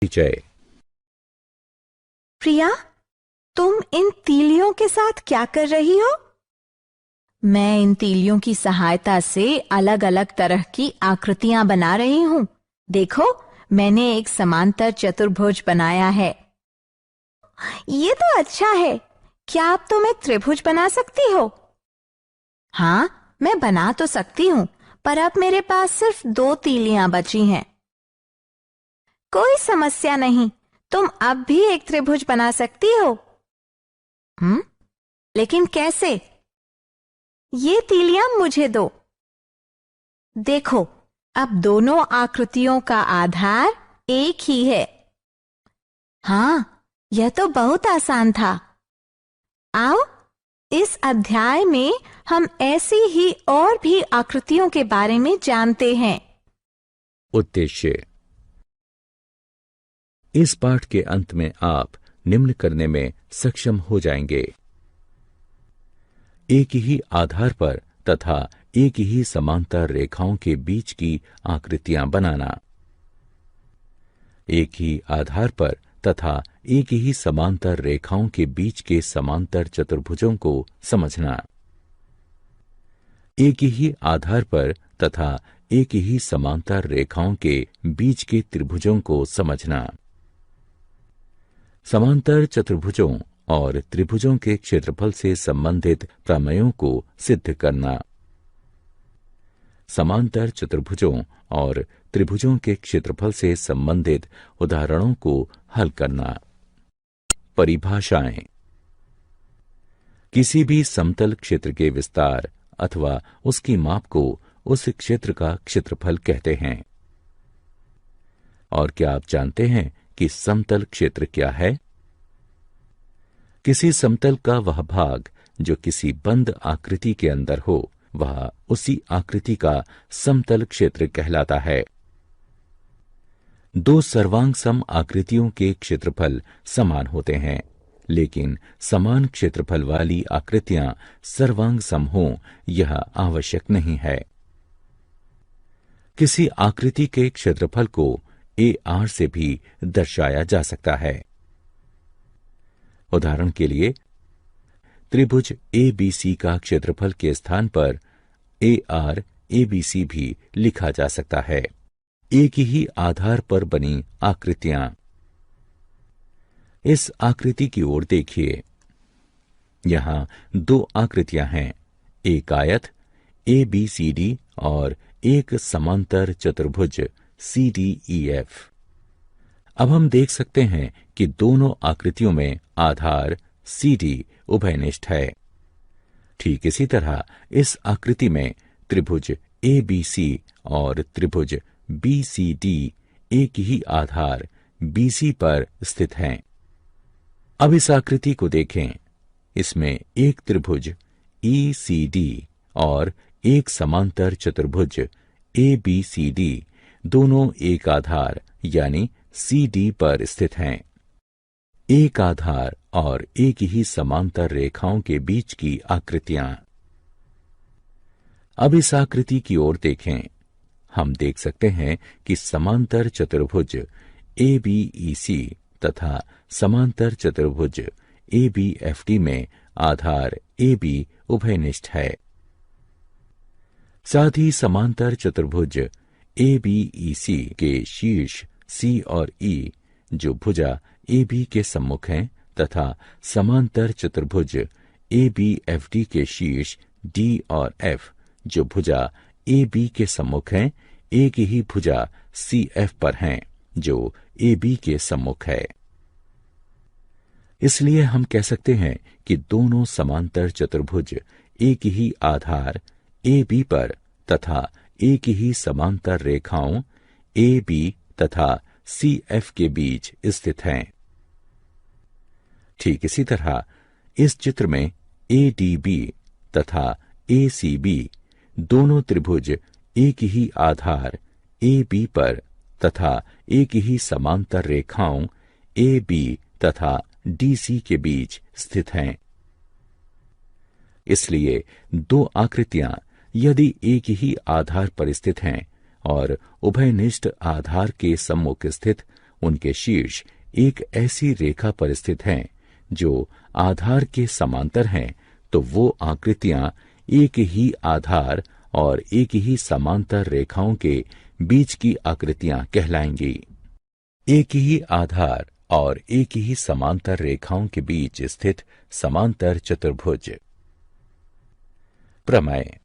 जय। प्रिया, तुम इन तीलियों के साथ क्या कर रही हो? मैं इन तीलियों की सहायता से अलग अलग तरह की आकृतियां बना रही हूँ। देखो, मैंने एक समांतर चतुर्भुज बनाया है। ये तो अच्छा है। क्या अब तुम एक त्रिभुज बना सकती हो? हाँ, मैं बना तो सकती हूँ, पर अब मेरे पास सिर्फ 2 तीलियां बची हैं। कोई समस्या नहीं, तुम अब भी एक त्रिभुज बना सकती हो। लेकिन कैसे? ये तीलियां मुझे दो। देखो, अब दोनों आकृतियों का आधार एक ही है। हाँ, यह तो बहुत आसान था। आओ, इस अध्याय में हम ऐसी ही और भी आकृतियों के बारे में जानते हैं। उद्देश्य। इस पाठ के अंत में आप निम्न करने में सक्षम हो जाएंगे। एक ही आधार पर तथा एक ही समांतर रेखाओं के बीच की आकृतियां बनाना। एक ही आधार पर तथा एक ही समांतर रेखाओं के बीच के समांतर चतुर्भुजों को समझना। एक ही आधार पर तथा एक ही समांतर रेखाओं के बीच के त्रिभुजों को समझना। समांतर चतुर्भुजों और त्रिभुजों के क्षेत्रफल से संबंधित प्रमेयों को सिद्ध करना। समांतर चतुर्भुजों और त्रिभुजों के क्षेत्रफल से संबंधित उदाहरणों को हल करना। परिभाषाएं। किसी भी समतल क्षेत्र के विस्तार अथवा उसकी माप को उस क्षेत्र का क्षेत्रफल कहते हैं। और क्या आप जानते हैं कि समतल क्षेत्र क्या है? किसी समतल का वह भाग जो किसी बंद आकृति के अंदर हो, वह उसी आकृति का समतल क्षेत्र कहलाता है। 2 सर्वांग सम आकृतियों के क्षेत्रफल समान होते हैं, लेकिन समान क्षेत्रफल वाली आकृतियां सर्वांग सम हों, यह आवश्यक नहीं है। किसी आकृति के क्षेत्रफल को AR से भी दर्शाया जा सकता है। उदाहरण के लिए, त्रिभुज ABC का क्षेत्रफल के स्थान पर AR ABC भी लिखा जा सकता है। एक ही आधार पर बनी आकृतियां। इस आकृति की ओर देखिए। यहां 2 आकृतियां हैं, एक आयत ABCD और एक समांतर चतुर्भुज CDEF। अब हम देख सकते हैं कि दोनों आकृतियों में आधार CD उभयनिष्ठ है। ठीक इसी तरह इस आकृति में त्रिभुज ABC और त्रिभुज BCD एक ही आधार BC पर स्थित हैं। अब इस आकृति को देखें। इसमें एक त्रिभुज ECD और एक समांतर चतुर्भुज ABCD दोनों एक आधार यानी CD पर स्थित हैं। एक आधार और एक ही समांतर रेखाओं के बीच की आकृतियां। अब इस आकृति की ओर देखें। हम देख सकते हैं कि समांतर चतुर्भुज ABEC तथा समांतर चतुर्भुज ABFD में आधार AB उभयनिष्ठ है। साथ ही समांतर चतुर्भुज ABEC के शीर्ष C और E जो भुजा AB के सम्मुख हैं तथा समांतर चतुर्भुज ABFD के शीर्ष D और F जो भुजा AB के सम्मुख हैं, एक ही भुजा CF पर हैं जो AB के सम्मुख है। इसलिए हम कह सकते हैं कि दोनों समांतर चतुर्भुज एक ही आधार AB पर तथा एक ही समांतर रेखाओं AB तथा CF के बीच स्थित हैं। ठीक इसी तरह इस चित्र में ADB तथा ACB दोनों त्रिभुज एक ही आधार AB पर तथा एक ही समांतर रेखाओं AB तथा DC के बीच स्थित हैं। इसलिए 2 आकृतियां यदि एक ही आधार पर स्थित हैं और उभयनिष्ठ आधार के सम्मुख स्थित उनके शीर्ष एक ऐसी रेखा पर स्थित हैं जो आधार के समांतर हैं, तो वो आकृतियां एक ही आधार और एक ही समांतर रेखाओं के बीच की आकृतियां कहलाएंगी। एक ही आधार और एक ही समांतर रेखाओं के बीच स्थित समांतर चतुर्भुज। प्रमेय।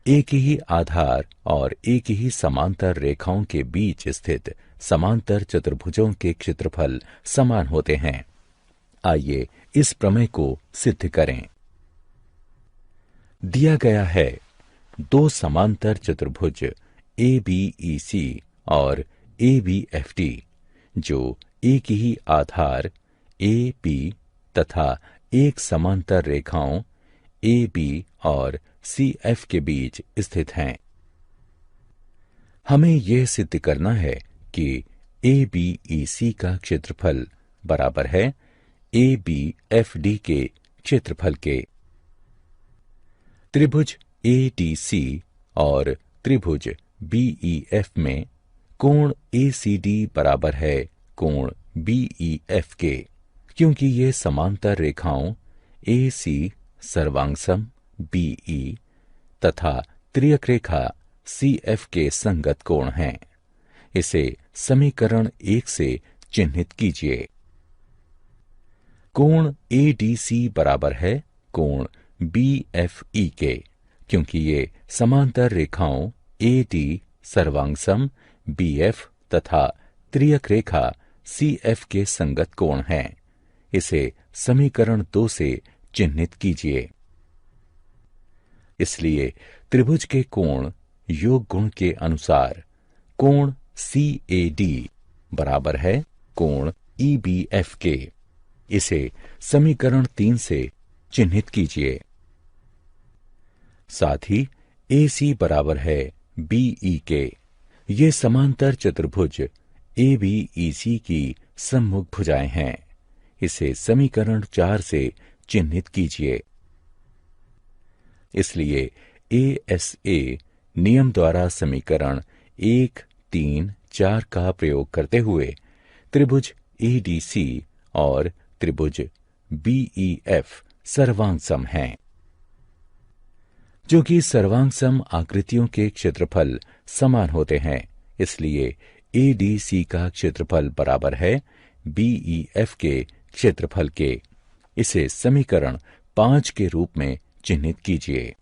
एक ही आधार और एक ही समांतर रेखाओं के बीच स्थित समांतर चतुर्भुजों के क्षेत्रफल समान होते हैं। आइए इस प्रमेय को सिद्ध करें। दिया गया है दो समांतर चतुर्भुज ABEC और ABFD जो एक ही आधार AB तथा एक समांतर रेखाओं AB और CF के बीच स्थित हैं। हमें यह सिद्ध करना है कि ABEC का क्षेत्रफल बराबर है ABFD के क्षेत्रफल के। त्रिभुज ADC और त्रिभुज BEF में कोण ACD बराबर है कोण BEF के, क्योंकि ये समांतर रेखाओं AC सर्वांगसम BE तथा त्रियक रेखा CF के संगत कोण हैं। इसे समीकरण 1 से चिन्हित कीजिए। कोण ADC बराबर है कोण BFE के, क्योंकि ये समांतर रेखाओं AD सर्वांगसम BF तथा त्रियक रेखा CF के संगत कोण हैं। इसे समीकरण 2 से चिन्हित कीजिए। इसलिए त्रिभुज के कोण योग गुण के अनुसार कोण CAD बराबर है कोण EBF के। इसे समीकरण 3 से चिन्हित कीजिए। साथ ही AC बराबर है BE के। ये समांतर चतुर्भुज ABEC की सम्मुख भुजाएं हैं। इसे समीकरण 4 से चिन्हित कीजिए। इसलिए ASA नियम द्वारा समीकरण 1, 3, 4 का प्रयोग करते हुए त्रिभुज ADC और त्रिभुज BEF सर्वांगसम हैं। जो कि सर्वांगसम आकृतियों के क्षेत्रफल समान होते हैं, इसलिए ADC का क्षेत्रफल बराबर है BEF के क्षेत्रफल के। इसे समीकरण 5 के रूप में चिन्हित कीजिए।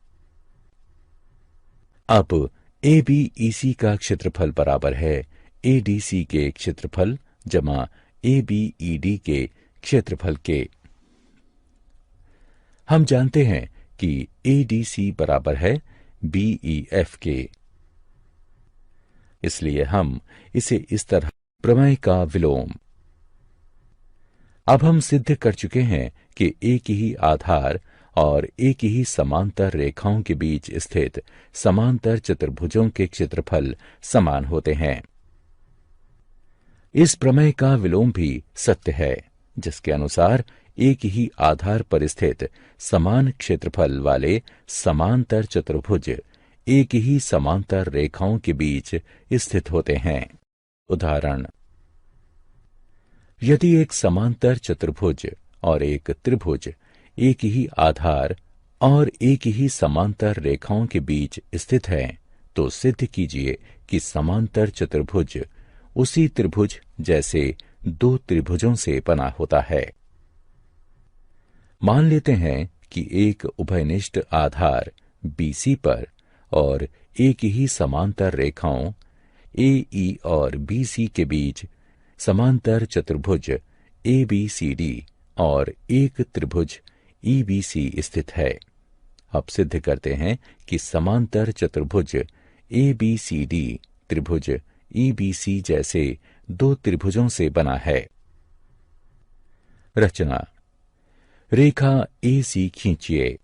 अब ABEC का क्षेत्रफल बराबर है ADC के क्षेत्रफल जमा ABED के क्षेत्रफल के। हम जानते हैं कि ADC बराबर है BEF के, इसलिए हम इसे इस तरह प्रमेय का विलोम। अब हम सिद्ध कर चुके हैं कि एक ही आधार और एक ही समांतर रेखाओं के बीच स्थित समांतर चतुर्भुजों के क्षेत्रफल समान होते हैं। इस प्रमेय का विलोम भी सत्य है, जिसके अनुसार एक ही आधार पर स्थित समान क्षेत्रफल वाले समांतर चतुर्भुज एक ही समांतर रेखाओं के बीच स्थित होते हैं। उदाहरण, यदि एक समांतर चतुर्भुज और एक त्रिभुज एक ही आधार और एक ही समांतर रेखाओं के बीच स्थित है, तो सिद्ध कीजिए कि समांतर चतुर्भुज उसी त्रिभुज जैसे दो त्रिभुजों से बना होता है। मान लेते हैं कि एक उभयनिष्ठ आधार BC पर और एक ही समांतर रेखाओं AE और BC के बीच समांतर चतुर्भुज ABCD और एक त्रिभुज EBC स्थित है। अब सिद्ध करते हैं कि समांतर चतुर्भुज ABCD त्रिभुज EBC जैसे दो त्रिभुजों से बना है। रचना, रेखा AC खींचिए।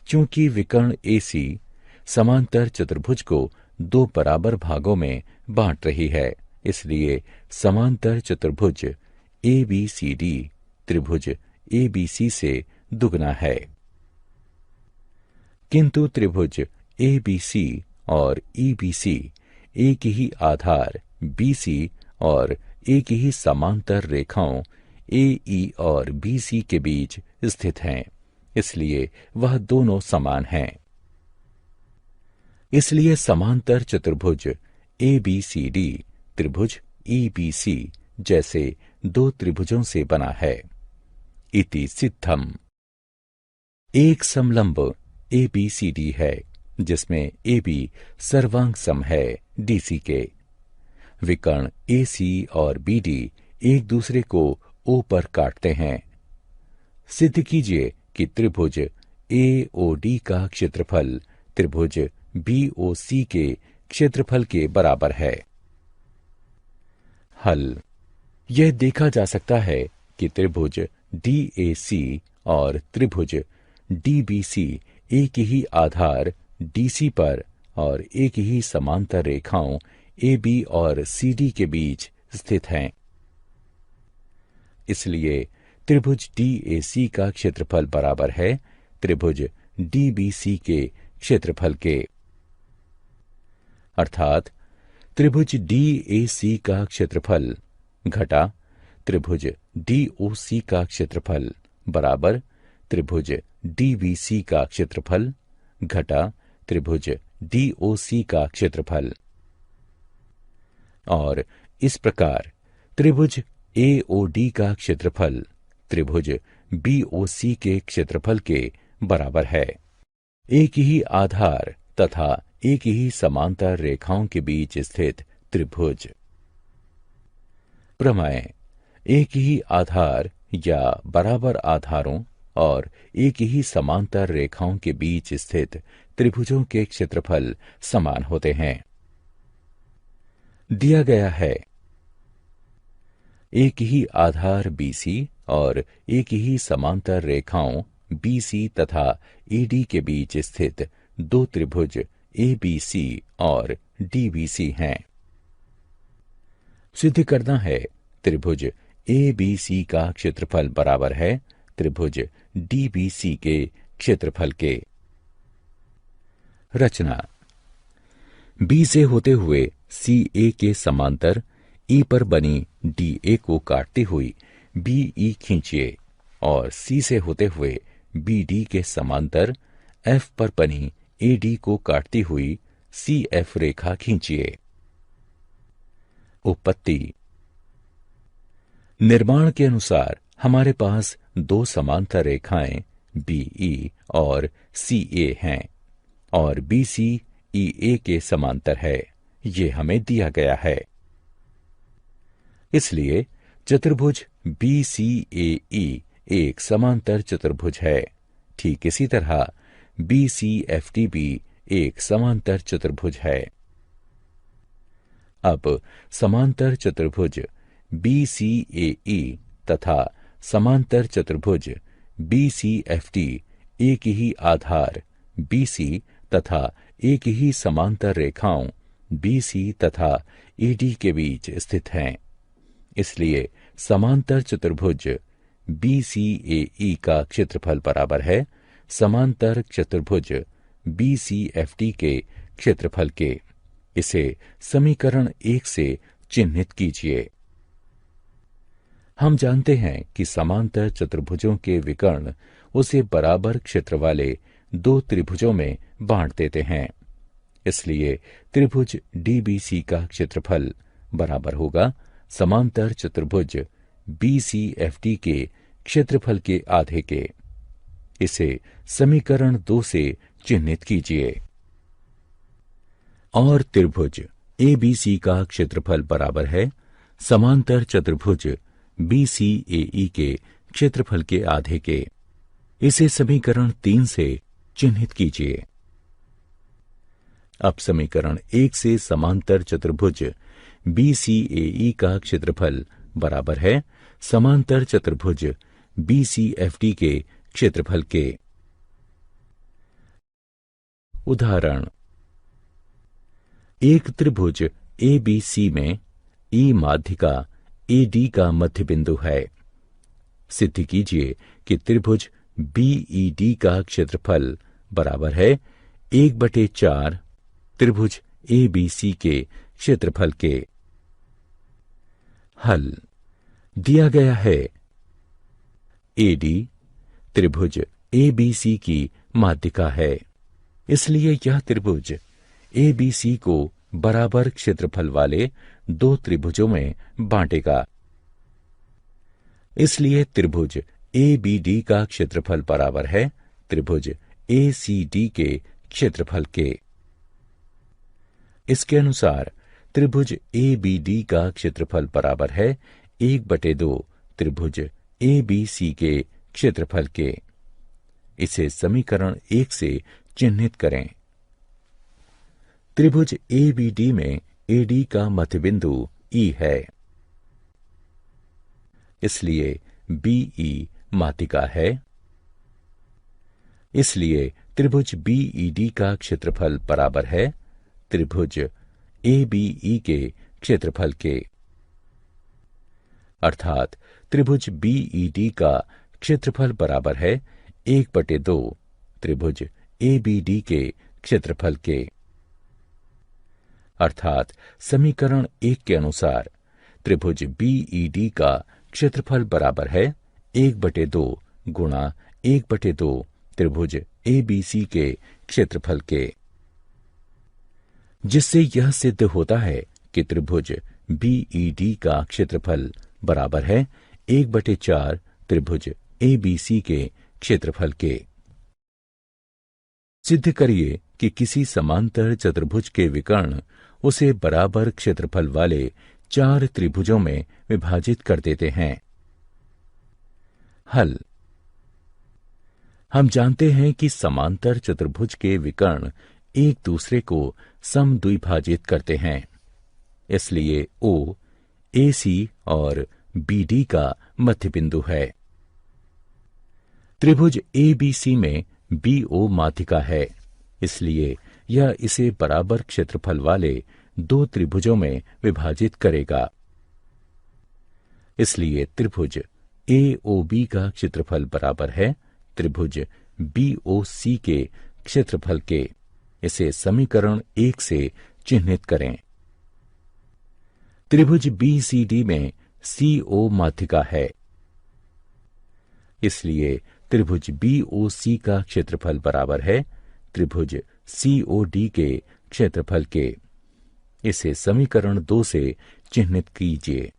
चूंकि विकर्ण AC समांतर चतुर्भुज को दो बराबर भागों में बांट रही है, इसलिए समांतर चतुर्भुज ABCD त्रिभुज ABC से दुगना है। किंतु त्रिभुज ABC और EBC एक ही आधार BC और एक ही समांतर रेखाओं AE और BC के बीच स्थित हैं, इसलिए वह दोनों समान हैं। इसलिए समांतर चतुर्भुज ABCD त्रिभुज EBC जैसे दो त्रिभुजों से बना है। इति सिद्धम। एक समलंब ABCD है जिसमें AB सर्वांग सम है DC के। विकर्ण AC और BD एक दूसरे को O पर काटते हैं। सिद्ध कीजिए कि त्रिभुज AOD का क्षेत्रफल त्रिभुज BOC के क्षेत्रफल के बराबर है। हल। यह देखा जा सकता है कि त्रिभुज DAC और त्रिभुज DBC एक ही आधार DC पर और एक ही समांतर रेखाओं AB और CD के बीच स्थित हैं। इसलिए त्रिभुज DAC का क्षेत्रफल बराबर है त्रिभुज DBC के क्षेत्रफल के। अर्थात त्रिभुज DAC का क्षेत्रफल घटा त्रिभुज DOC का क्षेत्रफल बराबर त्रिभुज DBC का क्षेत्रफल घटा त्रिभुज DOC का क्षेत्रफल। और इस प्रकार त्रिभुज AOD का क्षेत्रफल त्रिभुज BOC के क्षेत्रफल के बराबर है। एक ही आधार तथा एक ही समांतर रेखाओं के बीच स्थित त्रिभुज। प्रमेय। एक ही आधार या बराबर आधारों और एक ही समांतर रेखाओं के बीच स्थित त्रिभुजों के क्षेत्रफल समान होते हैं। दिया गया है एक ही आधार BC और एक ही समांतर रेखाओं BC तथा AD के बीच स्थित दो त्रिभुज ABC और DBC हैं। सिद्ध करना है त्रिभुज ABC का क्षेत्रफल बराबर है त्रिभुज DBC के क्षेत्रफल के। रचना। B से होते हुए CA के समांतर E पर बनी DA को काटती हुई BE खींचिए और C से होते हुए BD के समांतर F पर बनी AD को काटती हुई CF रेखा खींचिए। उत्पत्ति। निर्माण के अनुसार हमारे पास दो समांतर रेखाएं BE और CA हैं और BC EA के समांतर है, ये हमें दिया गया है। इसलिए चतुर्भुज BCAE एक समांतर चतुर्भुज है। ठीक इसी तरह BCFD भी एक समांतर चतुर्भुज है। अब समांतर चतुर्भुज BCAE तथा समांतर चतुर्भुज BCFD एक ही आधार BC तथा एक ही समांतर रेखाओं BC तथा AD के बीच स्थित हैं। इसलिए समांतर चतुर्भुज BCAE का क्षेत्रफल बराबर है समांतर चतुर्भुज BCFD के क्षेत्रफल के। इसे समीकरण 1 से चिन्हित कीजिए। हम जानते हैं कि समांतर चतुर्भुजों के विकर्ण उसे बराबर क्षेत्र वाले दो त्रिभुजों में बांट देते हैं। इसलिए त्रिभुज DBC का क्षेत्रफल बराबर होगा समांतर चतुर्भुज BCFD के क्षेत्रफल के आधे के। इसे समीकरण 2 से चिन्हित कीजिए। और त्रिभुज ABC का क्षेत्रफल बराबर है समांतर चतुर्भुज BCAE के क्षेत्रफल के आधे के। इसे समीकरण 3 से चिन्हित कीजिए। अब समीकरण 1 से समांतर चतुर्भुज BCAE का क्षेत्रफल बराबर है समांतर चतुर्भुज BCFD के क्षेत्रफल के। उदाहरण। एक त्रिभुज ABC में E माध्यिका AD का मध्य बिंदु है। सिद्ध कीजिए कि त्रिभुज BED का क्षेत्रफल बराबर है 1/4 त्रिभुज ABC के क्षेत्रफल के। हल दिया गया है। एडी त्रिभुज एबीसी की माध्यिका है, इसलिए यह त्रिभुज एबीसी को बराबर क्षेत्रफल वाले दो त्रिभुजों में बांटेगा। इसलिए त्रिभुज एबीडी का क्षेत्रफल बराबर है त्रिभुज एसीडी के क्षेत्रफल के। इसके अनुसार त्रिभुज एबीडी का क्षेत्रफल बराबर है 1/2 त्रिभुज एबीसी के क्षेत्रफल के। इसे समीकरण 1 से चिन्हित करें। त्रिभुज एबीडी में एडी का मध्यबिंदु ई है, इसलिए बीई माध्यिका है। इसलिए त्रिभुज बीईडी का क्षेत्रफल बराबर है त्रिभुज एबीई के क्षेत्रफल के। अर्थात त्रिभुज बीईडी का क्षेत्रफल बराबर है 1/2 त्रिभुज एबीडी के क्षेत्रफल के। अर्थात समीकरण 1 के अनुसार त्रिभुज बीईडी का क्षेत्रफल बराबर है 1/2 गुणा 1/2 त्रिभुज एबीसी के क्षेत्रफल के, जिससे यह सिद्ध होता है कि त्रिभुज बीईडी का क्षेत्रफल बराबर है 1/4 त्रिभुज एबीसी के क्षेत्रफल के। सिद्ध करिए कि किसी समांतर चतुर्भुज के विकर्ण उसे बराबर क्षेत्रफल वाले 4 त्रिभुजों में विभाजित कर देते हैं। हल हम जानते हैं कि समांतर चतुर्भुज के विकर्ण एक दूसरे को समद्विभाजित करते हैं, इसलिए ओ एसी और बीडी का मध्य बिंदु है। त्रिभुज एबीसी में बीओ माध्यिका है, इसलिए यह इसे बराबर क्षेत्रफल वाले 2 त्रिभुजों में विभाजित करेगा। इसलिए त्रिभुज एओबी का क्षेत्रफल बराबर है त्रिभुज बीओसी के क्षेत्रफल के। इसे समीकरण 1 से चिन्हित करें। त्रिभुज बीसीडी में सीओ माध्यिका है, इसलिए त्रिभुज बीओसी का क्षेत्रफल बराबर है त्रिभुज सीओडी के क्षेत्रफल के। इसे समीकरण 2 से चिन्हित कीजिए।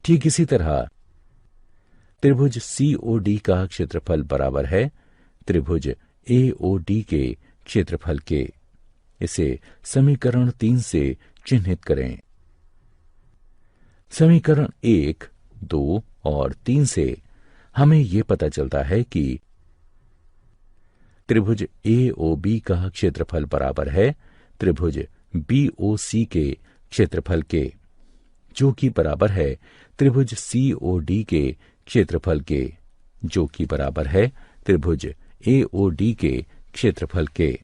ठीक इसी तरह त्रिभुज सीओडी का क्षेत्रफल बराबर है त्रिभुज एओडी के क्षेत्रफल के। इसे समीकरण 3 से चिन्हित करें। समीकरण 1, 2 और 3 से हमें यह पता चलता है कि त्रिभुज एओबी का क्षेत्रफल बराबर है त्रिभुज बीओसी के क्षेत्रफल के, जो कि बराबर है त्रिभुज सीओडी के क्षेत्रफल के, जो कि बराबर है त्रिभुज एओडी के क्षेत्रफल के।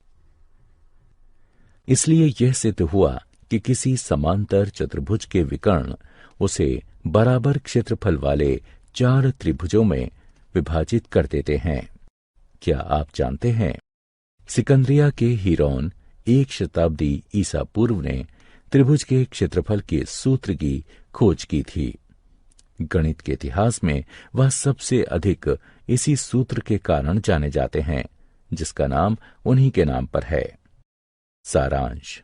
इसलिए यह सिद्ध हुआ कि किसी समांतर चतुर्भुज के विकर्ण उसे बराबर क्षेत्रफल वाले 4 त्रिभुजों में विभाजित कर देते हैं। क्या आप जानते हैं, सिकंदरिया के हीरोन 1 शताब्दी ईसा पूर्व ने त्रिभुज के क्षेत्रफल के सूत्र की खोज की थी। गणित के इतिहास में वह सबसे अधिक इसी सूत्र के कारण जाने जाते हैं, जिसका नाम उन्हीं के नाम पर है। सारांश।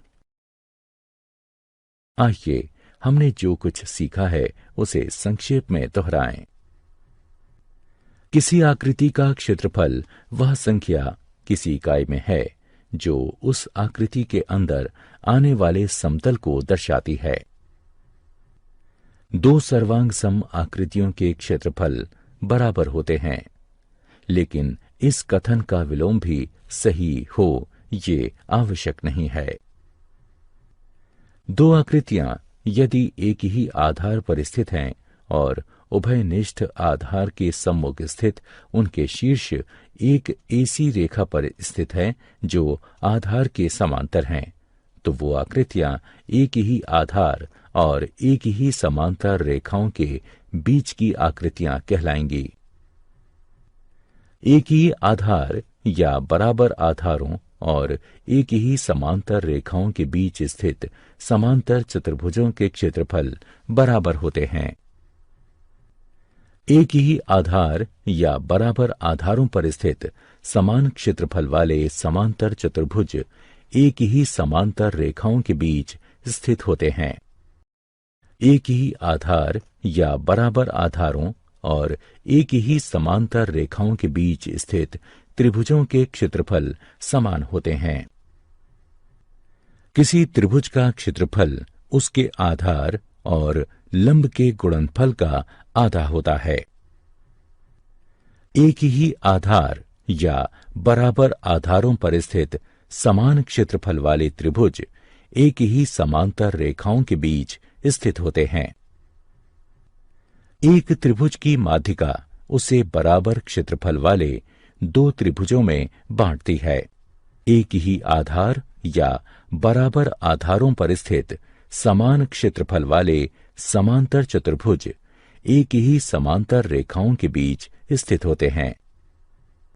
आइए हमने जो कुछ सीखा है उसे संक्षेप में दोहराएं। किसी आकृति का क्षेत्रफल वह संख्या किसी इकाई में है जो उस आकृति के अंदर आने वाले समतल को दर्शाती है। 2 सर्वांग सम आकृतियों के क्षेत्रफल बराबर होते हैं, लेकिन इस कथन का विलोम भी सही हो ये आवश्यक नहीं है। 2 आकृतियां यदि एक ही आधार पर स्थित हैं और उभयनिष्ठ आधार के सम्मुख स्थित उनके शीर्ष एक ऐसी रेखा पर स्थित है जो आधार के समांतर हैं, तो वो आकृतियां एक ही आधार और एक ही समांतर रेखाओं के बीच की आकृतियां कहलाएंगी। एक ही आधार या बराबर आधारों और एक ही समांतर रेखाओं के बीच स्थित समांतर चतुर्भुजों के क्षेत्रफल बराबर होते हैं। एक ही आधार या बराबर आधारों पर स्थित समान क्षेत्रफल वाले समांतर चतुर्भुज एक ही समांतर रेखाओं के बीच स्थित होते हैं। एक ही आधार या बराबर आधारों और एक ही समांतर रेखाओं के बीच स्थित त्रिभुजों के क्षेत्रफल समान होते हैं। किसी त्रिभुज का क्षेत्रफल उसके आधार और लंब के गुणनफल का आधा होता है। एक ही आधार या बराबर आधारों पर स्थित समान क्षेत्रफल वाले त्रिभुज एक ही समांतर रेखाओं के बीच स्थित होते हैं। एक त्रिभुज की माध्यिका उसे बराबर क्षेत्रफल वाले दो त्रिभुजों में बांटती है। एक ही आधार या बराबर आधारों पर स्थित समान क्षेत्रफल वाले समांतर चतुर्भुज एक ही समांतर रेखाओं के बीच स्थित होते हैं।